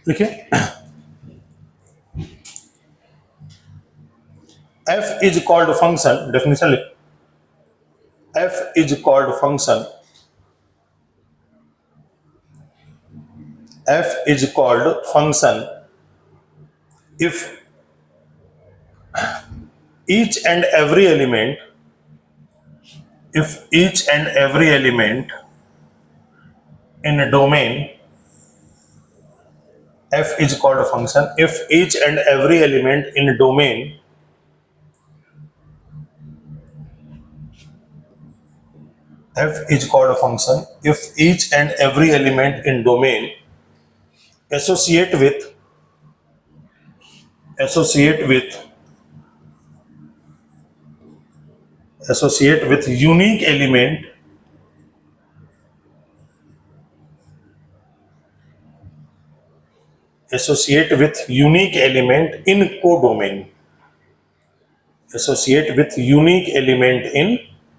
देखिए, f is called function, definition लिख, f is called function, f is called function if each and every element, if each and every element in a domain, f is called a function if each and every element in a domain f is called a function if each and every element in domain associate with unique element in codomain, associate with unique element in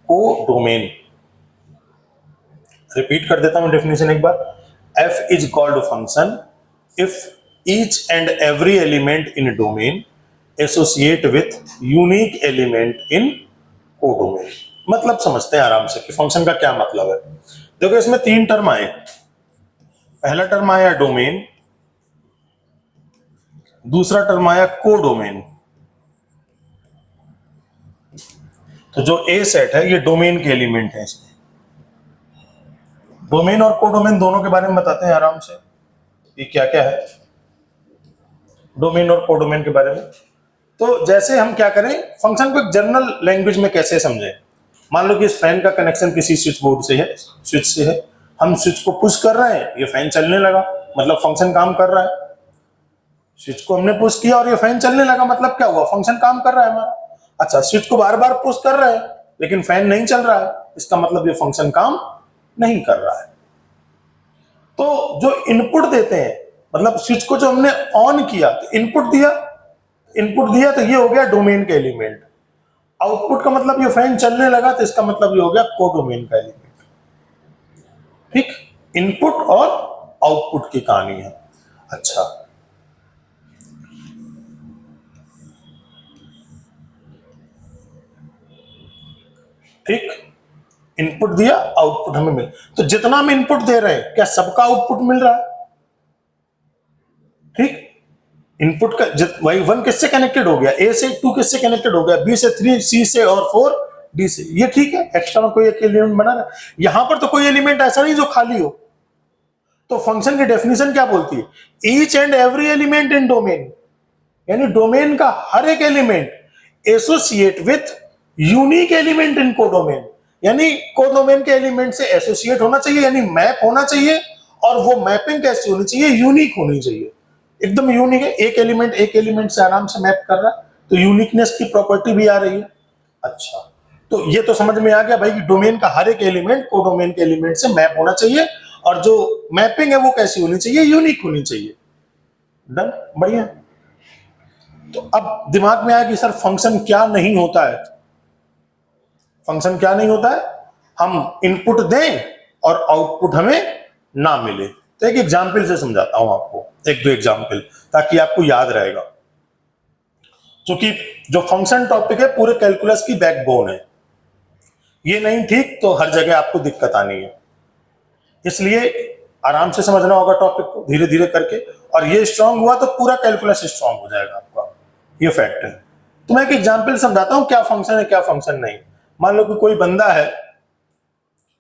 codomain. Repeat कर देता हूं definition एक बार, f is called a function if each and every element in a domain associate with unique element in codomain. मतलब समझते हैं आराम से कि फंक्शन का क्या मतलब है। देखो इसमें तीन टर्म आए, पहला टर्म आया डोमेन, दूसरा टर्म आया कोडोमेन। तो जो ए सेट है ये डोमेन के एलिमेंट है। इसमें डोमेन और कोडोमेन दोनों के बारे में बताते हैं आराम से, ये क्या क्या है डोमेन और कोडोमेन के बारे में। तो जैसे हम क्या करें, फंक्शन को एक जनरल लैंग्वेज में कैसे समझें। मान लो कि इस फैन का कनेक्शन किसी स्विच बोर्ड से है, स्विच से है, हम स्विच को पुश कर रहे हैं, ये फैन चलने लगा, मतलब फंक्शन काम कर रहा है। स्विच को हमने पुश किया और ये फैन चलने लगा, मतलब क्या हुआ, फंक्शन काम कर रहा है हमारा। अच्छा, स्विच को बार बार पुश कर रहे हैं लेकिन फैन नहीं चल रहा है, इसका मतलब ये फंक्शन काम नहीं कर रहा है। तो जो इनपुट देते हैं, मतलब स्विच को जो हमने ऑन किया तो इनपुट दिया तो ये हो गया डोमेन का एलिमेंट। आउटपुट का मतलब ये फैन चलने लगा तो इसका मतलब ये हो गया कोडोमेन का एलिमेंट। ठीक, इनपुट और आउटपुट की कहानी है। अच्छा, ठीक, इनपुट दिया, आउटपुट हमें मिल, तो जितना हम इनपुट दे रहे हैं क्या सबका आउटपुट मिल रहा है। ठीक, इनपुट का वाई 1 किससे कनेक्टेड हो गया, ए से, 2 किससे कनेक्टेड हो गया, बी से, 3 सी से, और 4 डी से। ये ठीक है, एक्स्ट्रा में कोई एक एलिमेंट बना रहा है। यहां पर तो कोई एलिमेंट ऐसा नहीं जो खाली हो। तो फंक्शन की डेफिनेशन क्या बोलती है, each and every element in domain, यानी डोमेन का हर एक element associate with unique element in codomain, यानी कोडोमेन के एलिमेंट से एसोसिएट होना चाहिए, यानी मैप होना चाहिए। और वो मैपिंग कैसी होनी चाहिए, यूनिक होनी चाहिए, एकदम यूनिक है। एक एलिमेंट से आराम से मैप कर रहा है तो यूनिकनेस की प्रॉपर्टी भी आ रही है। अच्छा, तो ये तो समझ में आ गया भाई कि डोमेन का हर एक एलिमेंट कोडोमेन के एलिमेंट से मैप होना चाहिए, और जो मैपिंग है वो कैसी होनी चाहिए, यूनिक होनी चाहिए। डन, बढ़िया। तो अब दिमाग में आया कि सर फंक्शन क्या नहीं होता है। फंक्शन क्या नहीं होता है, हम इनपुट दें और आउटपुट हमें ना मिले। तो एक एग्जाम्पल से समझाता हूं आपको, एक दो एग्जाम्पल, ताकि आपको याद रहेगा। क्योंकि जो फंक्शन टॉपिक है पूरे कैलकुलस की बैकबोन है, ये नहीं ठीक तो हर जगह आपको दिक्कत आनी है। इसलिए आराम से समझना होगा टॉपिक को धीरे धीरे करके, और ये स्ट्रांग हुआ तो पूरा कैलकुलस स्ट्रांग हो जाएगा आपका, ये फैक्ट है। तो मैं एक एग्जाम्पल समझाता हूं क्या फंक्शन है क्या फंक्शन नहीं। मान लो कि कोई बंदा है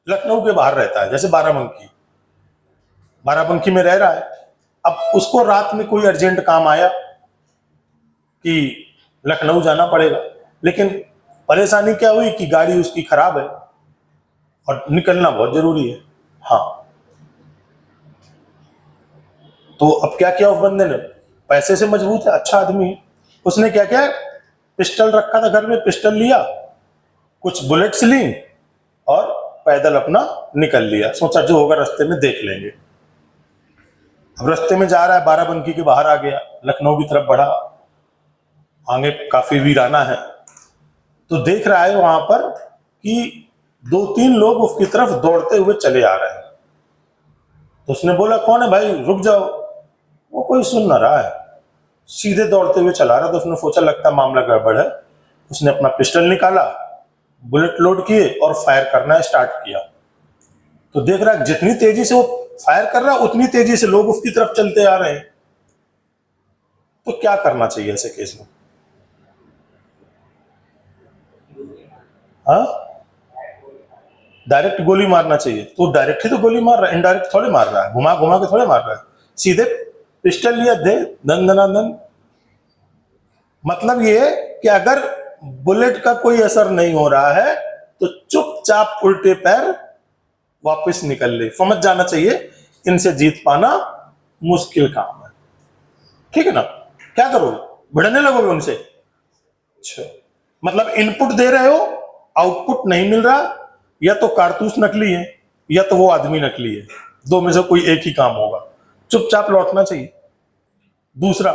लखनऊ के बाहर रहता है, जैसे बाराबंकी में रह रहा है। अब उसको रात में कोई अर्जेंट काम आया कि लखनऊ जाना पड़ेगा, लेकिन परेशानी क्या हुई कि गाड़ी उसकी खराब है और निकलना बहुत जरूरी है। हाँ, तो अब क्या किया उस बंदे ने, पैसे से मजबूत है, अच्छा आदमी है, उसने क्या किया, पिस्टल रखा था घर में, पिस्टल लिया, कुछ बुलेट्स ली और पैदल अपना निकल लिया। सोचा जो होगा रास्ते में देख लेंगे। अब रास्ते में जा रहा है, बाराबंकी के बाहर आ गया, लखनऊ की तरफ बढ़ा, आगे काफी वीराना है। तो देख रहा है वहां पर कि 2-3 लोग उसकी तरफ दौड़ते हुए चले आ रहे हैं। तो उसने बोला कौन है भाई, रुक जाओ। वो कोई सुन ना रहा है, सीधे दौड़ते हुए चला रहा, तो उसने सोचा लगता मामला गड़बड़ है। उसने अपना पिस्टल निकाला, बुलेट लोड किए और फायर करना स्टार्ट किया। तो देख रहा है जितनी तेजी से वो फायर कर रहा है उतनी तेजी से लोग उसकी तरफ चलते आ रहे हैं। तो क्या करना चाहिए ऐसे केस में? हाँ, डायरेक्ट गोली मारना चाहिए। तो डायरेक्ट ही तो गोली मार रहा है, इनडायरेक्ट थोड़े मार रहा है, घुमा घुमा के थोड़े मार रहा है। सीधे पिस्टल लिया, दे, दन दना दन। मतलब ये कि अगर बुलेट का कोई असर नहीं हो रहा है तो चुपचाप उल्टे पैर वापस निकल ले, समझ जाना चाहिए इनसे जीत पाना मुश्किल काम है। ठीक है ना? क्या करोगे? भिड़ने लगोगे उनसे? अच्छा, मतलब इनपुट दे रहे हो, आउटपुट नहीं मिल रहा, या तो कारतूस नकली है या तो वो आदमी नकली है, दो में से कोई एक ही काम होगा। चुपचाप लौटना चाहिए। दूसरा,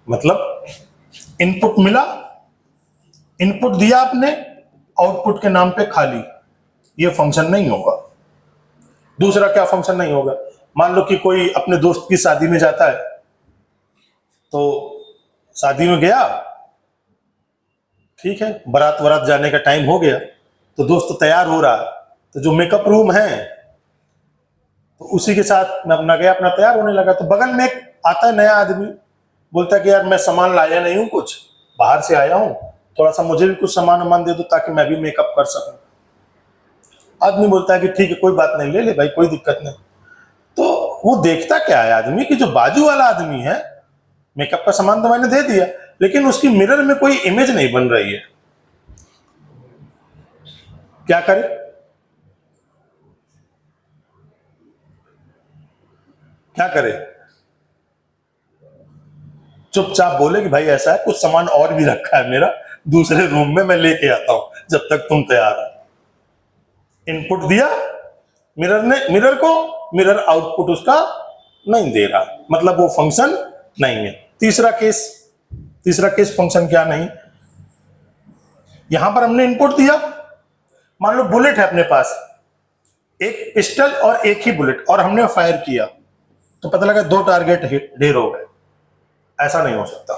मतलब इनपुट मिला, इनपुट दिया आपने, आउटपुट के नाम पे खाली, ये फंक्शन नहीं होगा। दूसरा क्या फंक्शन नहीं होगा? मान लो कि कोई अपने दोस्त की शादी में जाता है, तो शादी में गया, ठीक है, बारात वरात जाने का टाइम हो गया, तो दोस्त तैयार हो रहा है, तो जो मेकअप रूम है तो उसी के साथ मैं अपना गया, अपना तैयार होने लगा। तो बगल में एक आता है नया आदमी, बोलता है कि यार मैं सामान लाया नहीं हूं, कुछ बाहर से आया हूं, थोड़ा सा मुझे भी कुछ सामान वामान दे दो ताकि मैं भी मेकअप कर सकूं। आदमी बोलता है कि ठीक है कोई बात नहीं, ले ले भाई, कोई दिक्कत नहीं। तो वो देखता क्या है आदमी कि जो बाजू वाला आदमी है, मेकअप का सामान तो मैंने दे दिया, लेकिन उसकी मिरर में कोई इमेज नहीं बन रही है। क्या करे? क्या करे? चुपचाप बोले कि भाई ऐसा है, कुछ सामान और भी रखा है मेरा दूसरे रूम में, मैं लेके आता हूं जब तक तुम तैयार है। इनपुट दिया मिरर ने, मिरर को, मिरर आउटपुट उसका नहीं दे रहा, मतलब वो फंक्शन नहीं है। तीसरा केस, तीसरा केस फंक्शन क्या नहीं, यहां पर हमने इनपुट दिया, मान लो बुलेट है अपने पास, एक पिस्टल और एक ही बुलेट, और हमने फायर किया, तो पता लगा दो टारगेट ढेर हो गए। ऐसा नहीं हो सकता,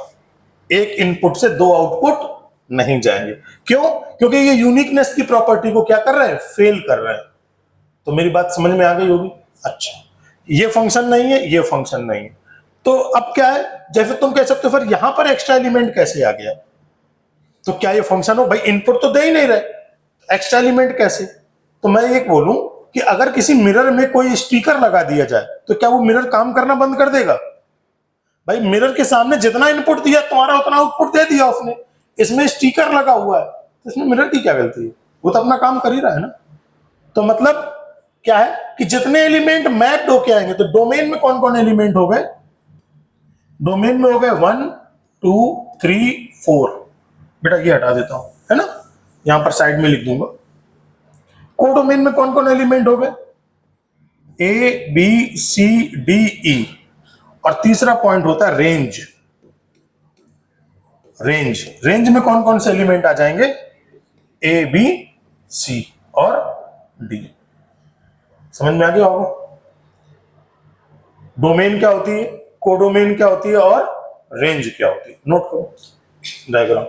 एक इनपुट से दो आउटपुट नहीं जाएंगे। क्यों? क्योंकि ये यूनिकनेस की प्रॉपर्टी को क्या कर रहे हैं? फेल कर रहे हैं। तो मेरी बात समझ में आ गई होगी। अच्छा, ये फंक्शन नहीं है, ये फंक्शन नहीं है, तो अब क्या है? जैसे तुम कह सकते हो फिर यहां पर एक्स्ट्रा एलिमेंट कैसे आ गया? तो क्या ये फंक्शन हो? भाई इनपुट तो दे ही नहीं रहे, एक्स्ट्रा एलिमेंट कैसे? तो मैं ये बोलूं कि अगर किसी मिरर में कोई स्टिकर लगा दिया जाए तो क्या वो मिरर काम करना बंद कर देगा? भाई मिरर के सामने जितना इनपुट दिया तुम्हारा उतना आउटपुट दे दिया उसने, इसमें स्टिकर लगा हुआ है, तो इसमें मिरर की क्या गलती है? वो तो अपना काम कर ही रहा है ना। तो मतलब क्या है कि जितने एलिमेंट मैप्ड होके आएंगे, तो डोमेन में कौन कौन एलिमेंट हो गए? डोमेन में हो गए 1 2 3 4। बेटा ये हटा देता हूं, है ना, यहां पर साइड में लिख दूंगा। कोडोमेन में कौन कौन एलिमेंट हो गए? A b c d e. और तीसरा पॉइंट होता है रेंज। रेंज, रेंज में कौन कौन से एलिमेंट आ जाएंगे? ए बी सी और डी। समझ में आ गया होगा? डोमेन क्या होती है, कोडोमेन क्या होती है, और रेंज क्या होती है? नोट करो डायग्राम।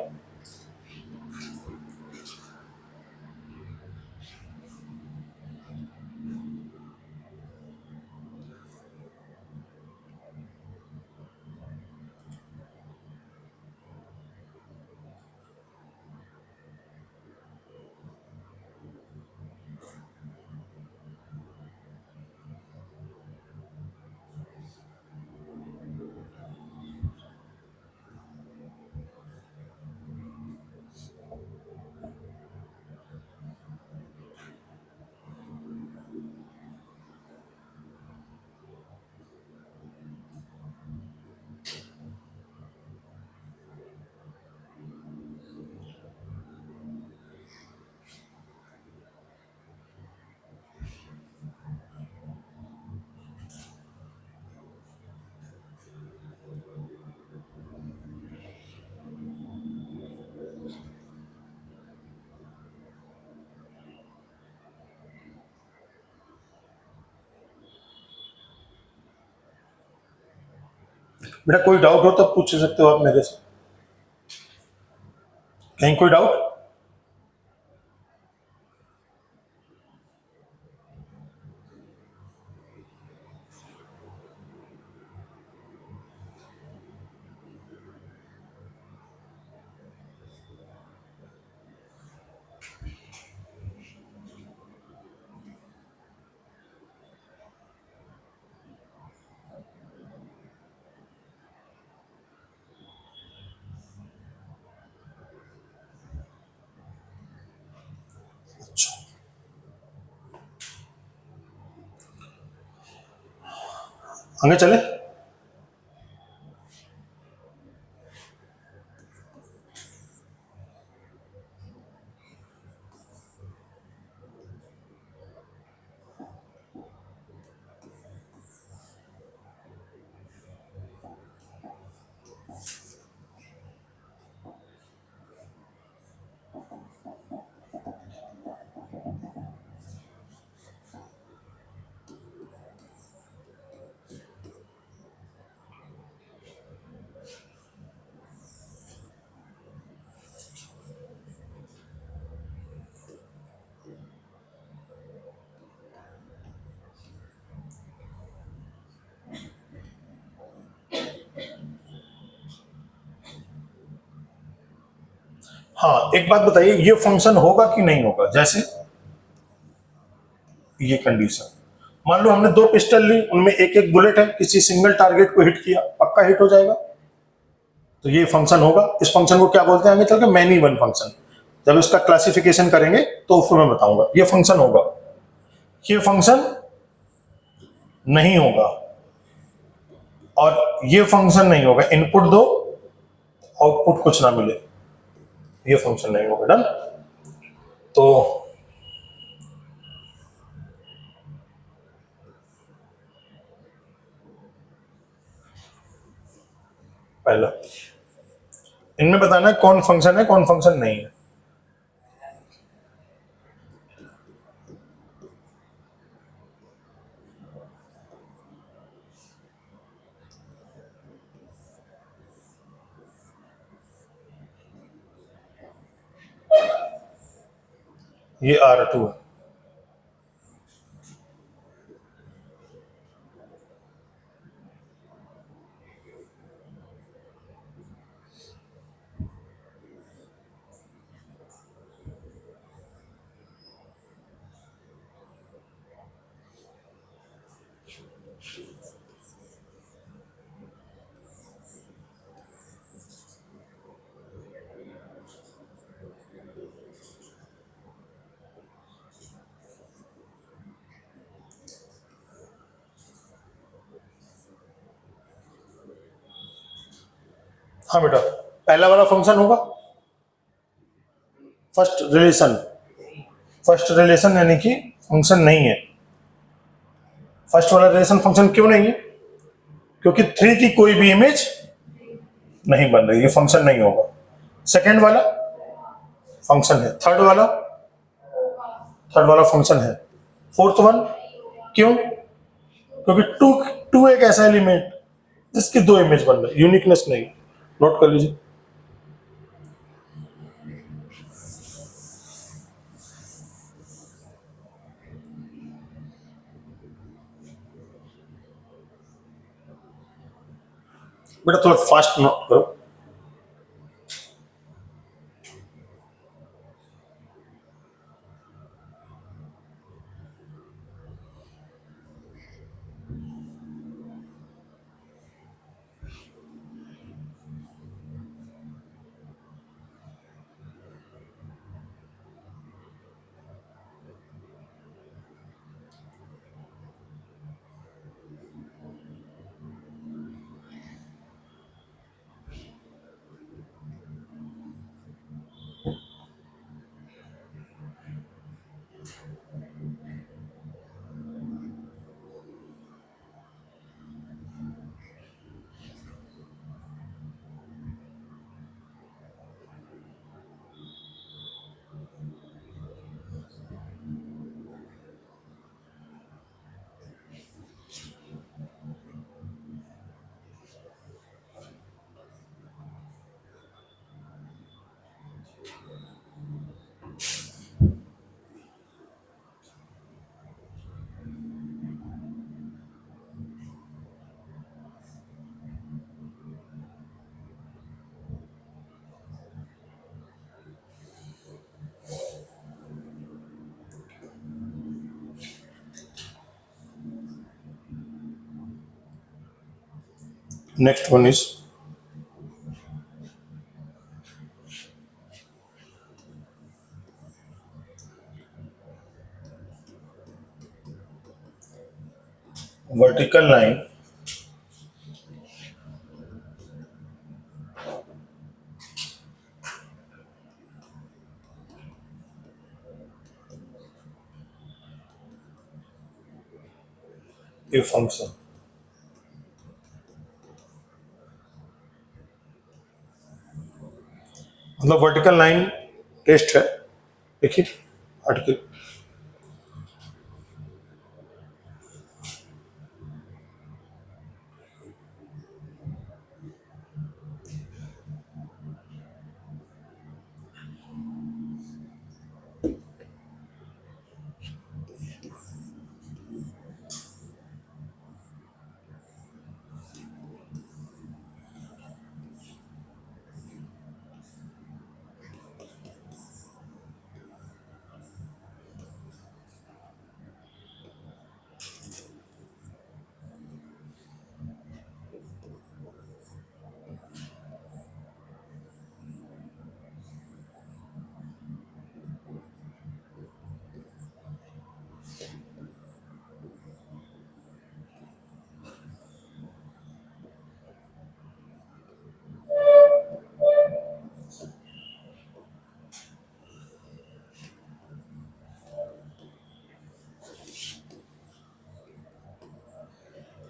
बेटा कोई डाउट हो तो पूछ सकते हो आप मेरे से, कहीं कोई डाउट? अच्छा, आगे चले। हाँ, एक बात बताइए, ये फंक्शन होगा कि नहीं होगा? जैसे ये कंडीशन, मान लो हमने दो पिस्टल ली, उनमें एक एक बुलेट है, किसी सिंगल टारगेट को हिट किया, पक्का हिट हो जाएगा। तो ये फंक्शन होगा। इस फंक्शन को क्या बोलते हैं आगे चल के? Many one function. जब इसका क्लासिफिकेशन करेंगे तो फिर मैं बताऊंगा। ये फंक्शन होगा, ये फंक्शन नहीं होगा, और ये फंक्शन नहीं होगा। इनपुट दो, आउटपुट कुछ ना मिले, ये फंक्शन नहीं होगा। डन। तो पहला इनमें बताना है कौन फंक्शन है कौन फंक्शन नहीं है। ये R2 है। हाँ बेटा, पहला वाला फंक्शन होगा फर्स्ट रिलेशन। फर्स्ट रिलेशन यानी कि फंक्शन नहीं है। फर्स्ट वाला रिलेशन फंक्शन क्यों नहीं है? क्योंकि थ्री की कोई भी इमेज नहीं बन रही, ये फंक्शन नहीं होगा। सेकेंड वाला फंक्शन है। थर्ड वाला फंक्शन है। फोर्थ वन क्यों? क्योंकि टू टू एक ऐसा एलिमेंट जिसकी दो इमेज बन रही, यूनिकनेस नहीं। नोट कर लीजिए। बेटा थोड़ा फास्ट नोट करो। Next one is vertical line a function. मतलब वर्टिकल लाइन टेस्ट है, देखिए आर्टिकल।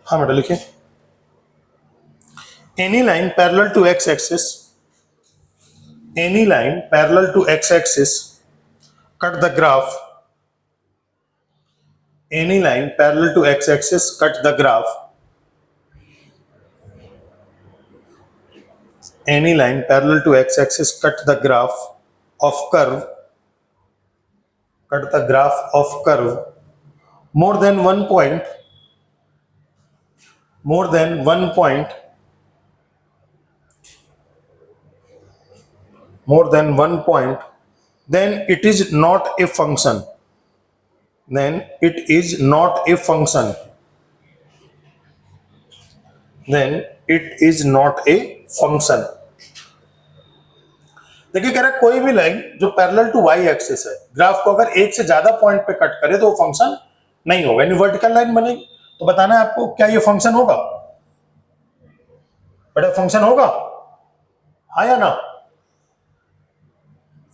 हाँ बेटा लिखिए, any line parallel to x axis, any line parallel to x axis cut the graph, any line parallel to x axis cut the graph, any line parallel to x axis cut the graph of curve, cut the graph of curve more than one point, more than one point, more than one point, then it is not a function, then it is not a function, then it is not a function। देखिए कह रहा है कोई भी line जो parallel to y axis है, graph को अगर एक से ज्यादा पॉइंट पे कट करे तो वो फंक्शन नहीं होगा, यानी वर्टिकल लाइन बनेगी। तो बताना है आपको क्या ये फंक्शन होगा, बड़ा फंक्शन होगा, हाँ या ना।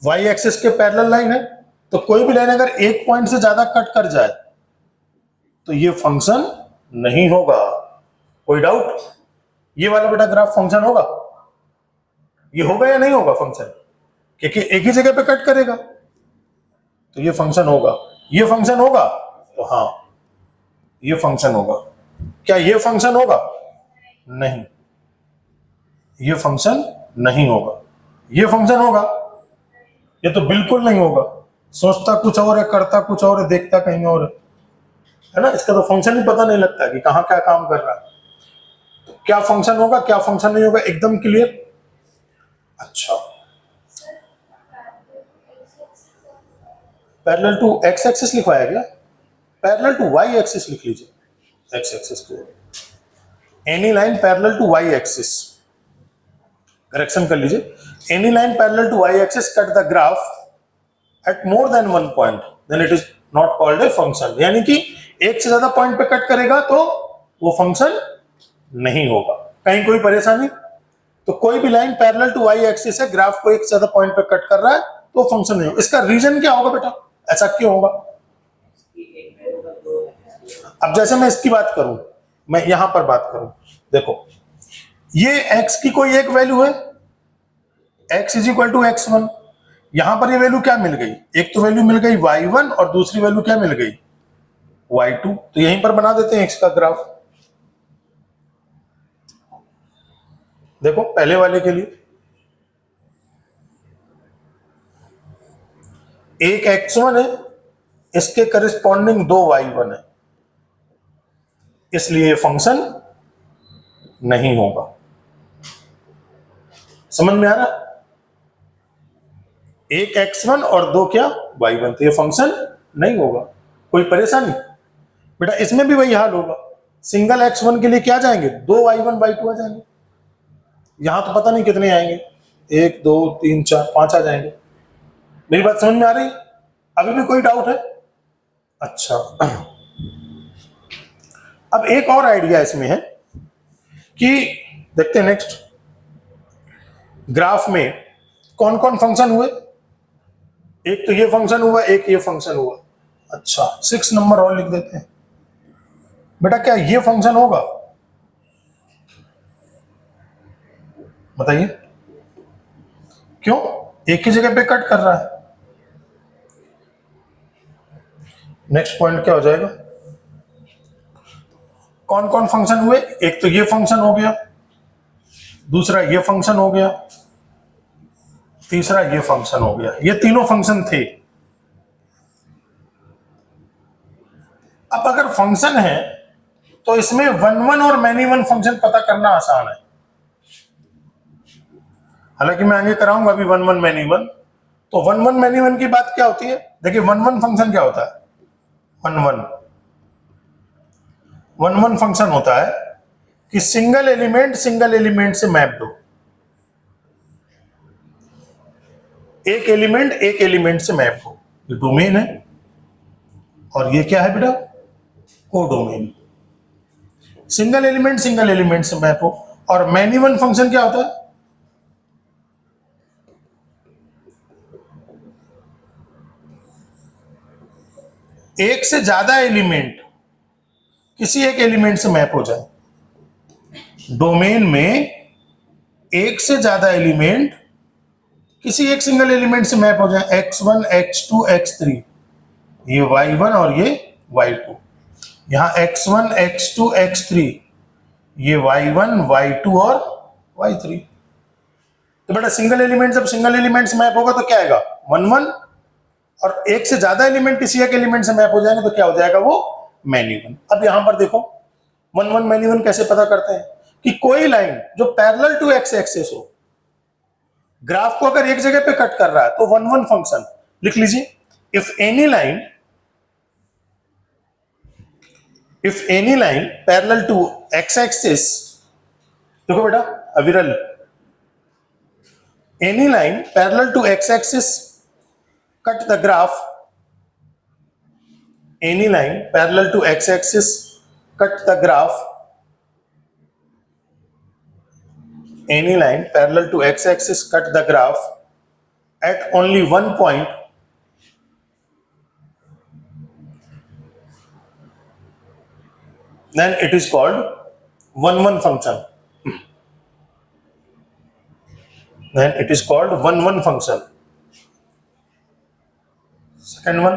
वाई एक्सिस के पैरेलल लाइन है, तो कोई भी लाइन अगर एक पॉइंट से ज्यादा कट कर जाए तो ये फंक्शन नहीं होगा। कोई डाउट? ये वाला बेटा ग्राफ फंक्शन होगा, ये होगा या नहीं होगा फंक्शन, क्योंकि एक ही जगह पे कट करेगा, तो ये फंक्शन होगा। ये फंक्शन होगा, तो हाँ ये फंक्शन होगा। क्या ये फंक्शन होगा? नहीं, ये फंक्शन नहीं होगा। ये फंक्शन होगा? ये तो बिल्कुल नहीं होगा। सोचता कुछ और है, करता कुछ और है, देखता कहीं और है ना। इसका तो फंक्शन ही पता नहीं लगता कि कहाँ क्या काम कर रहा है। तो क्या फंक्शन होगा, क्या फंक्शन नहीं होगा, एकदम क्लियर। अच्छा, पैरेलल टू एक्स एक्सिस लिखवाया गया, पैरेलल टू वाई एक्सिस लिख लीजिए। एक्स एक्सिस को any line parallel to y axis, correction कर लीजिए। Any line parallel to y axis cut the graph at more than one point, then it is not called a function. यानी कि एक से ज्यादा पॉइंट पे cut करेगा तो वो फंक्शन नहीं होगा। कहीं कोई परेशानी? तो कोई भी line parallel to y axis है, ग्राफ को एक से ज्यादा पॉइंट पे कट कर रहा है तो फंक्शन नहीं होगा। इसका रीजन क्या होगा बेटा, ऐसा क्यों होगा? अब जैसे मैं इसकी बात करूं, मैं यहां पर बात करूं, देखो ये x की कोई एक वैल्यू है, x is equal to x1। यहां पर ये वैल्यू क्या मिल गई, एक तो वैल्यू मिल गई y1 और दूसरी वैल्यू क्या मिल गई y2। तो यहीं पर बना देते हैं x का ग्राफ। देखो पहले वाले के लिए एक x1 है, इसके करिस्पॉन्डिंग दो y1 है, इसलिए फंक्शन नहीं होगा। समझ में आ रहा? एक x1 और दो क्या y1, तो ये फंक्शन नहीं होगा। कोई परेशानी? बेटा इसमें भी वही हाल होगा। सिंगल x1 के लिए क्या जाएंगे, 2y1 y2 आ जाएंगे। यहां तो पता नहीं कितने आएंगे, 1 2 3 4 5 आ जाएंगे। मेरी बात समझ में आ रही? अभी भी कोई डाउट है? अच्छा, अब एक और आइडिया इसमें है कि देखते हैं नेक्स्ट ग्राफ में कौन कौन फंक्शन हुए। एक तो ये फंक्शन हुआ, एक ये फंक्शन हुआ। अच्छा, 6 नंबर और लिख देते हैं। बेटा क्या ये फंक्शन होगा? बताइए क्यों, एक ही जगह पे कट कर रहा है। नेक्स्ट पॉइंट क्या हो जाएगा, कौन कौन फंक्शन हुए? एक तो ये फंक्शन हो गया, दूसरा ये फंक्शन हो गया, तीसरा ये फंक्शन हो गया। ये तीनों फंक्शन थे। अब अगर फंक्शन है तो इसमें वन वन और मैनी वन फंक्शन पता करना आसान है। हालांकि मैं आगे कराऊंगा अभी वन वन मैनी वन। तो वन वन मैनी वन की बात क्या होती है? देखिए वन वन फंक्शन क्या होता है? वन वन फंक्शन होता है कि सिंगल एलिमेंट से मैप दो। एक एलिमेंट से मैप हो। ये डोमेन है और ये क्या है बेटा? कोडोमेन। सिंगल एलिमेंट से मैप हो। और मैनी वन फंक्शन क्या होता है? एक से ज्यादा एलिमेंट किसी एक एलिमेंट से मैप हो जाए। डोमेन में एक से ज्यादा एलिमेंट किसी एक सिंगल एलिमेंट से मैप हो जाए। x1 x2 x3, ये y1 और ये y2। यहां x1 x2 x3, ये y1 y2 और y3। तो बेटा सिंगल एलिमेंट जब सिंगल एलिमेंट से मैप होगा तो क्या आएगा? One one. और एक से ज्यादा एलिमेंट किसी एक एलिमेंट से मैप हो जाएंगे तो क्या हो जाएगा? वो मैनी वन। अब यहां पर देखो वन वन मैनी वन कैसे पता करते हैं कि कोई लाइन जो पैरेलल टू एक्स एक्सिस हो, ग्राफ को अगर एक जगह पे कट कर रहा है तो वन वन फंक्शन लिख लीजिए। If any line parallel to x axis, देखो बेटा Aviral, any line parallel to x axis cut the graph, any line parallel to x axis cut the graph, any line parallel to x axis cut the graph at only one point, then it is called one one function. Then it is called one one function. Second one,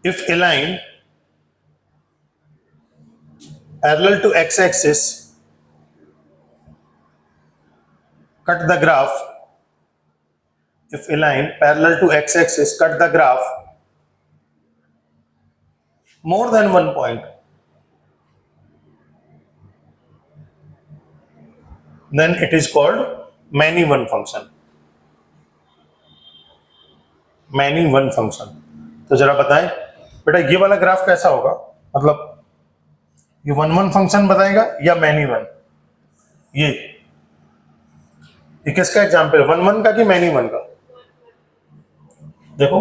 if a line parallel to x axis cut the graph, if a line parallel to x axis cut the graph more than one point, then it is called many one function. Many one function. तो जरा बताएं बेटा ये वाला graph कैसा होगा, मतलब ये वन वन फंक्शन बताएगा या मैनी वन? ये किसका एग्जाम्पल, वन वन का कि मैनी वन का? देखो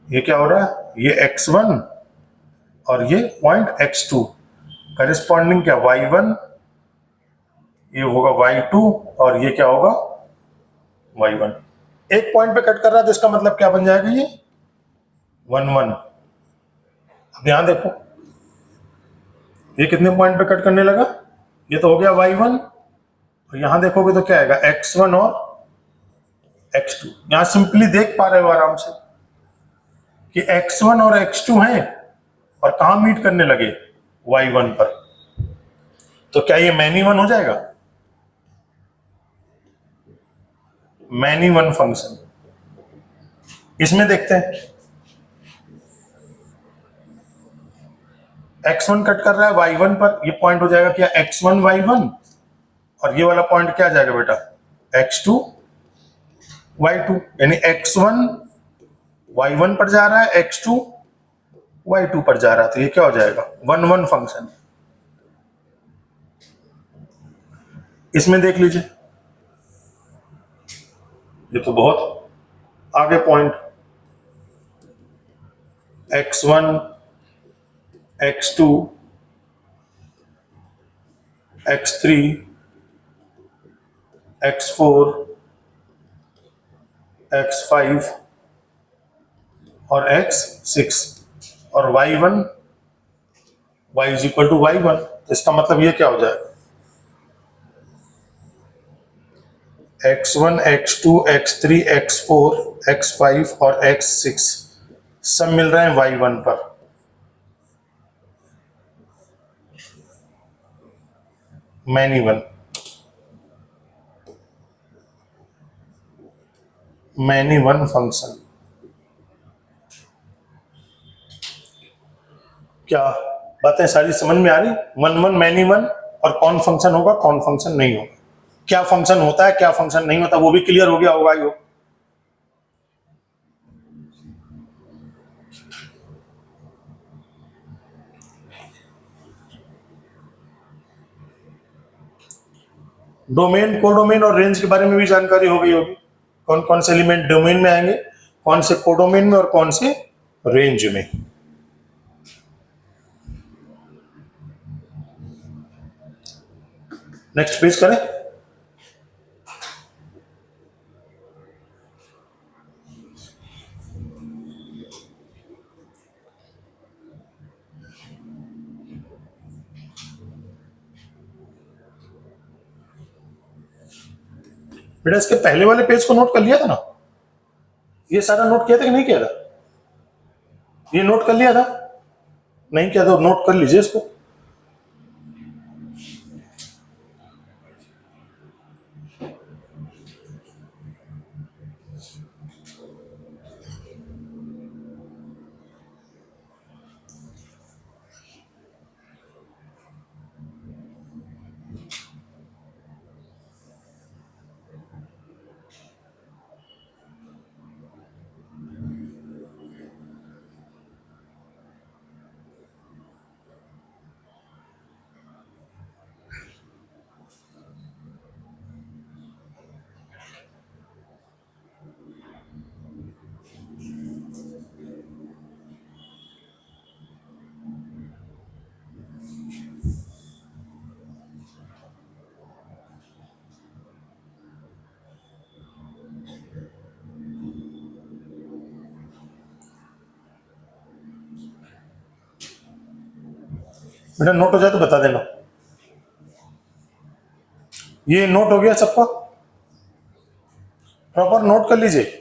ये क्या हो रहा है, ये x1 और ये पॉइंट x2 करिस्पॉन्डिंग क्या y1, ये होगा y2 और ये क्या होगा y1। एक पॉइंट पे कट कर रहा है तो इसका मतलब क्या बन जाएगा, ये वन वन। अब यहां देखो ये कितने पॉइंट पे कट करने लगा, ये तो हो गया y1 और यहां देखोगे तो क्या आएगा x1 और x2। यहां सिंपली देख पा रहे हो आराम से कि x1 और x2 हैं और कहां मीट करने लगे, y1 पर। तो क्या ये मैनी वन हो जाएगा? Many one function. इसमें देखते हैं x1 कट कर रहा है y1 पर, ये पॉइंट हो जाएगा क्या x1 y1 और ये वाला पॉइंट क्या आ जाएगा बेटा x2 y2, यानी x1 y1 पर जा रहा है, x2 y2 पर जा रहा है, तो ये क्या हो जाएगा, 1 1 फंक्शन। इसमें देख लीजिए, ये तो बहुत आगे point, x1 x2 x3 x4 x5 और x6 और y1 y is equal to y1, तो इसका मतलब ये क्या हो जाएगा, x1 x2 x3 x4 x5 और x6 सब मिल रहे हैं y1 पर। Many one, many one function. क्या बातें सारी समझ में आ रही, वन वन मैनी वन, और कौन फंक्शन होगा कौन फंक्शन नहीं होगा, क्या फंक्शन होता है क्या फंक्शन नहीं होता, वो भी क्लियर हो गया होगा। यो डोमेन, कोडोमेन और रेंज के बारे में भी जानकारी हो गई होगी, कौन कौन से एलिमेंट डोमेन में आएंगे, कौन से कोडोमेन में और कौन से रेंज में। नेक्स्ट पेज करें। बेटा इसके पहले वाले पेज को नोट कर लिया था ना, ये सारा नोट किया था कि नहीं किया था, ये नोट कर लिया था, नहीं किया तो नोट कर लीजिए इसको। बेटा नोट हो जाए तो बता देना। ये नोट हो गया सबका, प्रॉपर नोट कर लीजिए।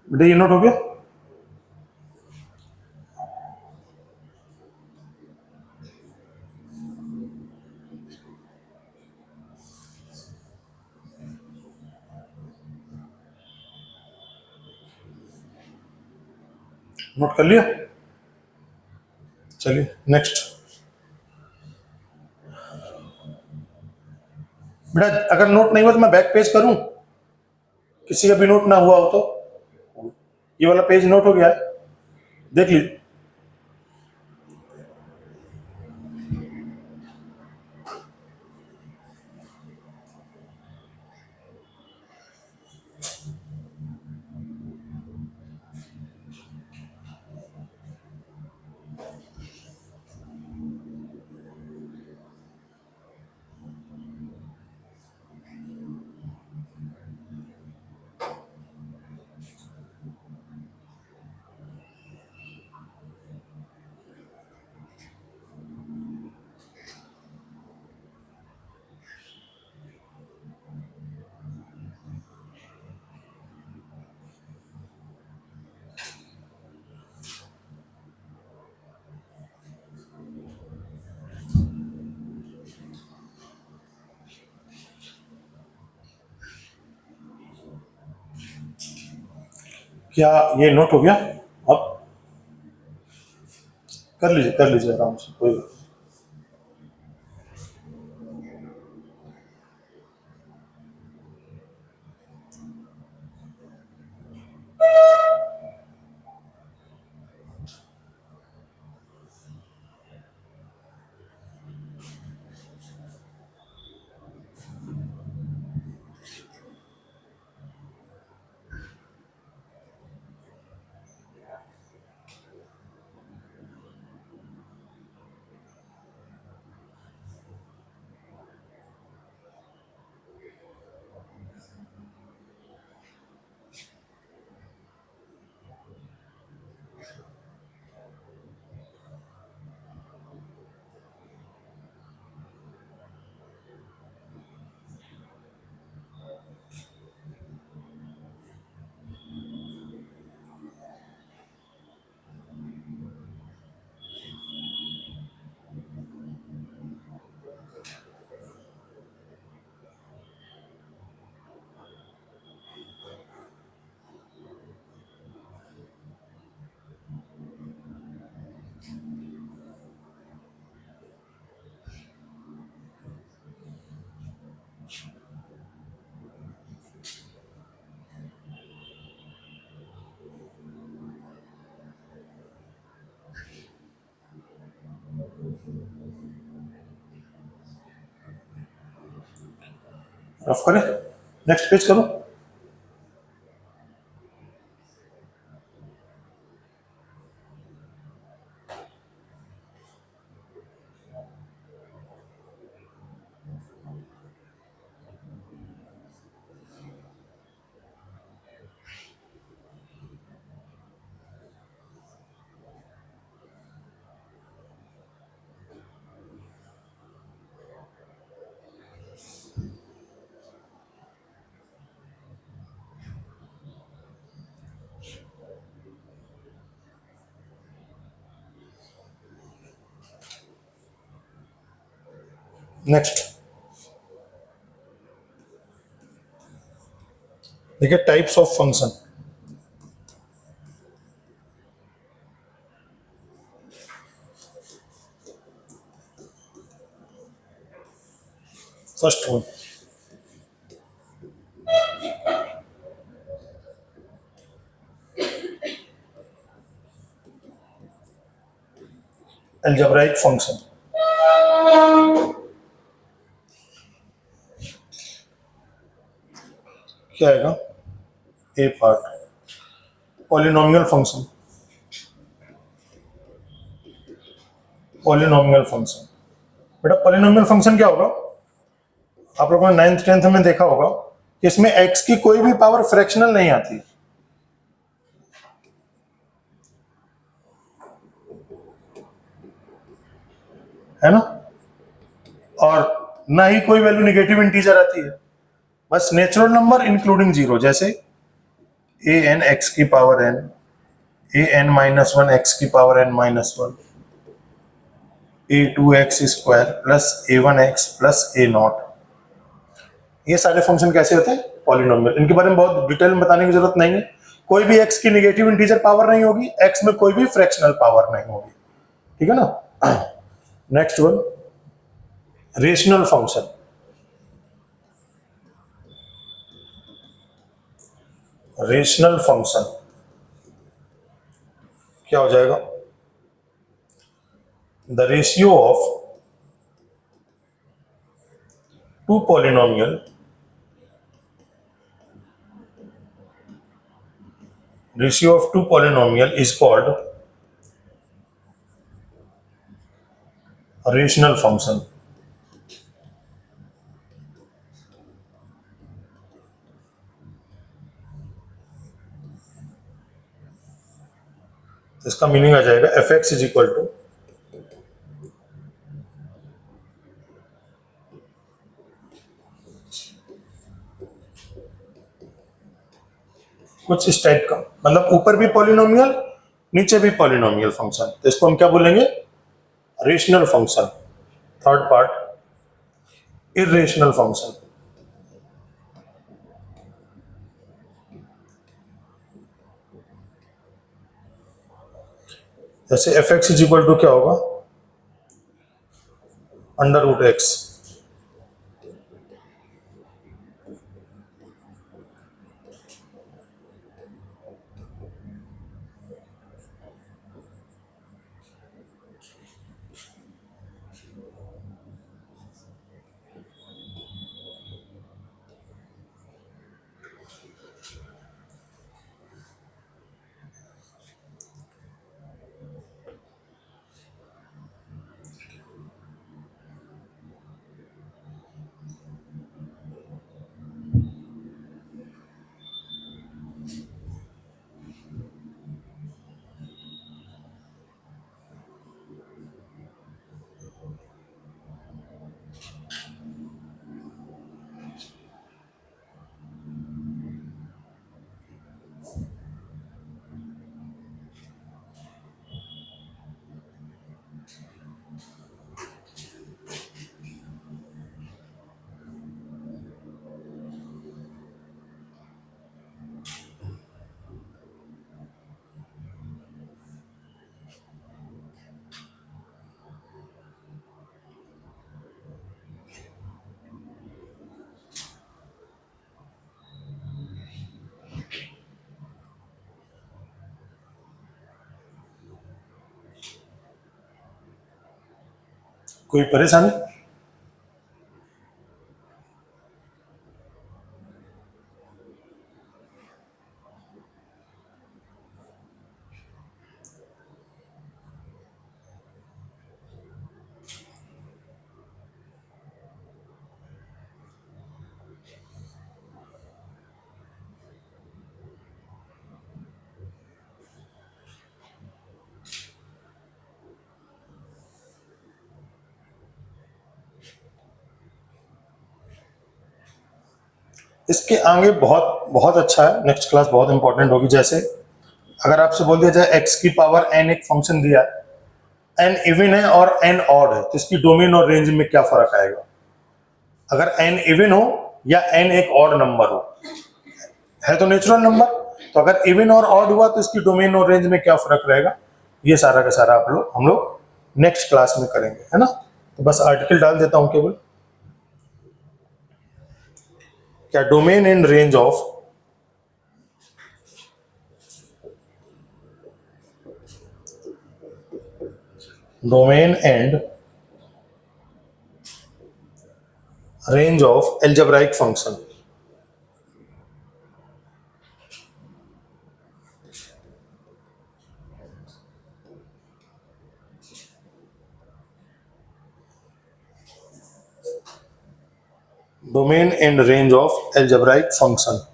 बेटा ये नोट हो गया। नोट कर लिया। चलिए नेक्स्ट। बेटा अगर नोट नहीं हुआ तो मैं बैक पेज करूं, किसी का भी नोट ना हुआ हो तो। ये वाला पेज नोट हो गया है, देख लीजिए। क्या ये नोट हो गया? अब कर लीजिए आराम से, कोई बात नहीं। रफ करें, नेक्स्ट पेज करो। नेक्स्ट देखिए, types of function. First one, algebraic function. क्या आएगा? A part. Polynomial function, polynomial function. बेटा पॉलिनोमियल फंक्शन क्या होगा? आप लोगों ने 9th 10th में देखा होगा कि इसमें x की कोई भी पावर फ्रैक्शनल नहीं आती, है ना, और ना ही कोई वैल्यू नेगेटिव इंटीजर आती है, बस नेचुरल नंबर इंक्लूडिंग जीरो। जैसे ए एन एक्स की power n, a n minus one x की power n minus one, a two x square plus a one x plus a naught. ये सारे function कैसे होते हैं? पॉलिनोमियल। इनके बारे में बहुत डिटेल में बताने की जरूरत नहीं है। कोई भी एक्स की नेगेटिव इंटीजर पावर नहीं होगी, एक्स में कोई भी फ्रैक्शनल पावर नहीं होगी, ठीक है ना। Next one, rational function. Rational function क्या हो जाएगा? The ratio of two polynomial is called a rational function. इसका मीनिंग आ जाएगा f x is equal to कुछ इस टाइप का, मतलब ऊपर भी पॉलिनोमियल नीचे भी पॉलिनोमियल फंक्शन, तो इसको हम क्या बोलेंगे? Rational function. Third part, irrational function. जैसे f x is equal to क्या होगा? Under root x. कोई परेशानी? इसके आगे बहुत बहुत अच्छा है, नेक्स्ट क्लास बहुत इंपॉर्टेंट होगी। जैसे अगर आपसे बोल दिया जाए x की पावर n एक फंक्शन दिया है, n इवन है और n ऑड है, तो इसकी डोमेन और रेंज में क्या फर्क आएगा? अगर n इवन हो या n एक ऑड नंबर हो, है तो नेचुरल नंबर, तो अगर इवन और ऑड हुआ तो इसकी डोमेन और रेंज में क्या फर्क रहेगा? ये सारा का सारा हम लोग नेक्स्ट क्लास में करेंगे, है ना। तो बस आर्टिकल डाल देता हूं केवल, क्या domain and range of domain and range of algebraic function. Domain and range of algebraic function.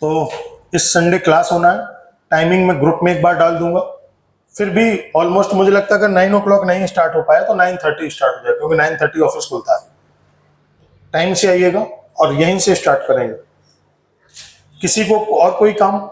तो इस संडे क्लास होना है, टाइमिंग में ग्रुप में एक बार डाल दूंगा। फिर भी ऑलमोस्ट मुझे लगता है अगर 9 o'clock नहीं स्टार्ट हो पाया तो 9:30 स्टार्ट हो जाए, क्योंकि 9:30 ऑफिस खुलता है। टाइम से आइएगा। और यहीं से स्टार्ट करेंगे। किसी को और कोई काम?